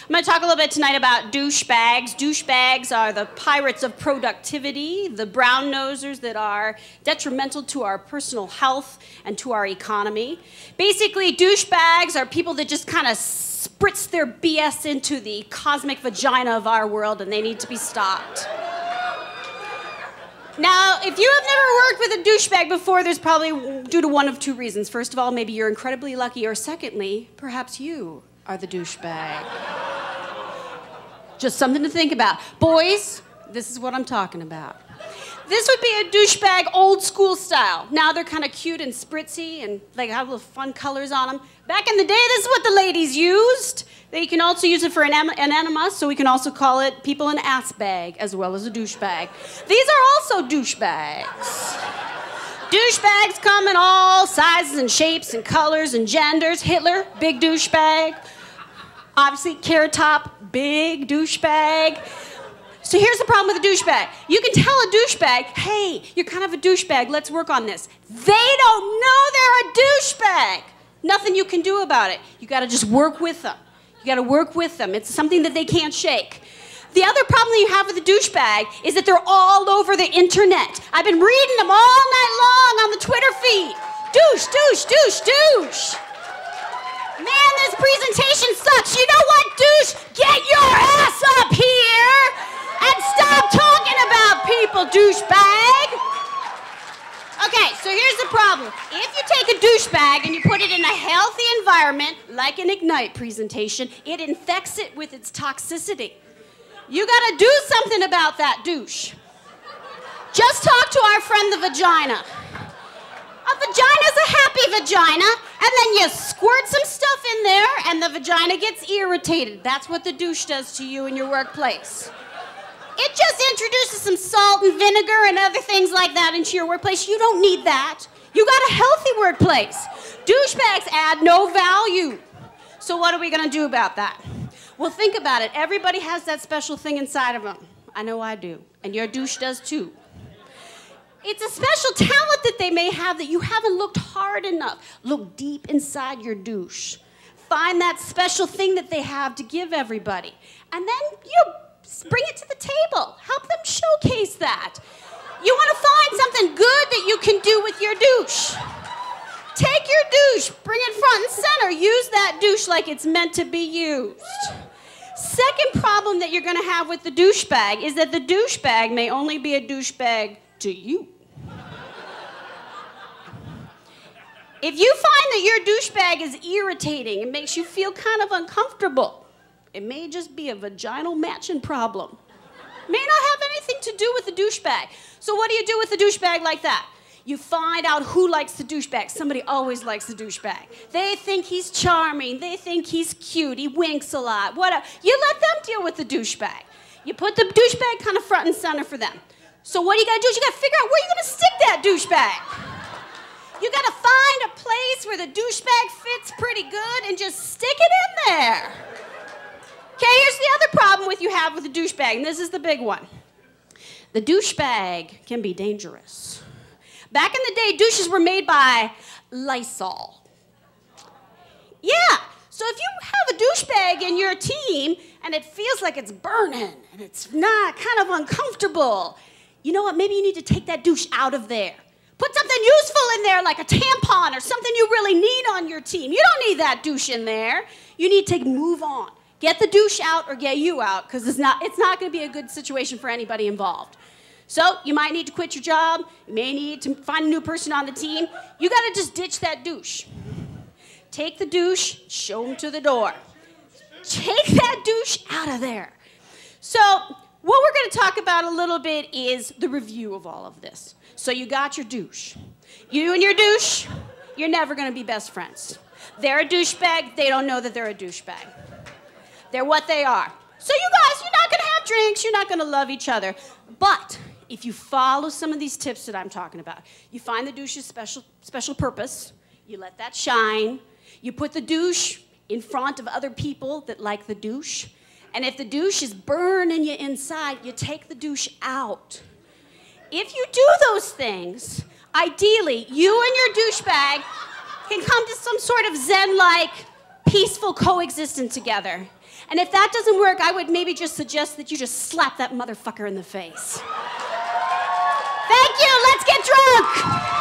I'm going to talk a little bit tonight about douchebags. Douchebags are the pirates of productivity, the brown nosers that are detrimental to our personal health and to our economy. Basically, douchebags are people that just kind of spritz their BS into the cosmic vagina of our world, and they need to be stopped. Now, if you have never worked with a douchebag before, there's probably due to one of two reasons. First of all, maybe you're incredibly lucky, or secondly, perhaps you are the douchebag. Just something to think about. Boys, this is what I'm talking about. This would be a douchebag old school style. Now they're kind of cute and spritzy and like have little fun colors on them. Back in the day, this is what the ladies used. They can also use it for an enema, so we can also call it people an ass bag as well as a douchebag. These are also douchebags. Douchebags come in all sizes and shapes and colors and genders. Hitler, big douchebag. Obviously, Carrot Top, big douchebag. So here's the problem with a douchebag. You can tell a douchebag, hey, you're kind of a douchebag, let's work on this. They don't know they're a douchebag. Nothing you can do about it. You gotta just work with them. You gotta work with them. It's something that they can't shake. The other problem that you have with a douchebag is that they're all over the internet. I've been reading them all night long on the Twitter feed. Douche, douche, douche, douche. Man, this presentation sucks. You know what, douche? Get your ass up here and stop talking about people, douchebag. Okay, so here's the problem. If you take a douchebag and you put it in a healthy environment, like an Ignite presentation, it infects it with its toxicity. You gotta do something about that douche. Just talk to our friend the vagina. A vagina's a happy vagina, and then you squirt some stuff in there, and the vagina gets irritated. That's what the douche does to you in your workplace. It just introduces some salt and vinegar and other things like that into your workplace. You don't need that. You got a healthy workplace. Douchebags add no value. So what are we gonna do about that? Well, think about it. Everybody has that special thing inside of them. I know I do, and your douche does too. It's a special talent that they may have that you haven't looked hard enough. Look deep inside your douche. Find that special thing that they have to give everybody. And then, bring it to the table. Help them showcase that. You want to find something good that you can do with your douche. Take your douche, bring it front and center. Use that douche like it's meant to be used. Second problem that you're going to have with the douchebag is that the douchebag may only be a douchebag to you. If you find that your douchebag is irritating and makes you feel kind of uncomfortable, it may just be a vaginal matching problem. May not have anything to do with the douchebag. So what do you do with a douchebag like that? You find out who likes the douchebag. Somebody always likes the douchebag. They think he's charming. They think he's cute. He winks a lot. Whatever. You let them deal with the douchebag. You put the douchebag kind of front and center for them. So what you gotta do is you gotta figure out where you're gonna stick that douchebag. You gotta find a place where the douchebag fits pretty good and just stick it in there. Okay, here's the other problem you have with the douchebag, and this is the big one. The douchebag can be dangerous. Back in the day, douches were made by Lysol. Yeah, so if you have a douchebag in your team and it feels like it's burning and it's not kind of uncomfortable, you know what, maybe you need to take that douche out of there. Put something useful in there like a tampon or something you really need on your team. You don't need that douche in there. You need to move on. Get the douche out or get you out, because it's not going to be a good situation for anybody involved. So you might need to quit your job. You may need to find a new person on the team. You got to just ditch that douche. Take the douche, show them to the door. Take that douche out of there. So what we're going to talk about a little bit is the review of all of this. So you got your douche. You and your douche, you're never going to be best friends. They're a douchebag. They don't know that they're a douchebag. They're what they are. So you guys, you're not going to have drinks. You're not going to love each other. But if you follow some of these tips that I'm talking about, you find the douche's special purpose. You let that shine. You put the douche in front of other people that like the douche. And if the douche is burning you inside, you take the douche out. If you do those things, ideally, you and your douchebag can come to some sort of Zen-like peaceful coexistence together. And if that doesn't work, I would maybe just suggest that you just slap that motherfucker in the face. Thank you, let's get drunk!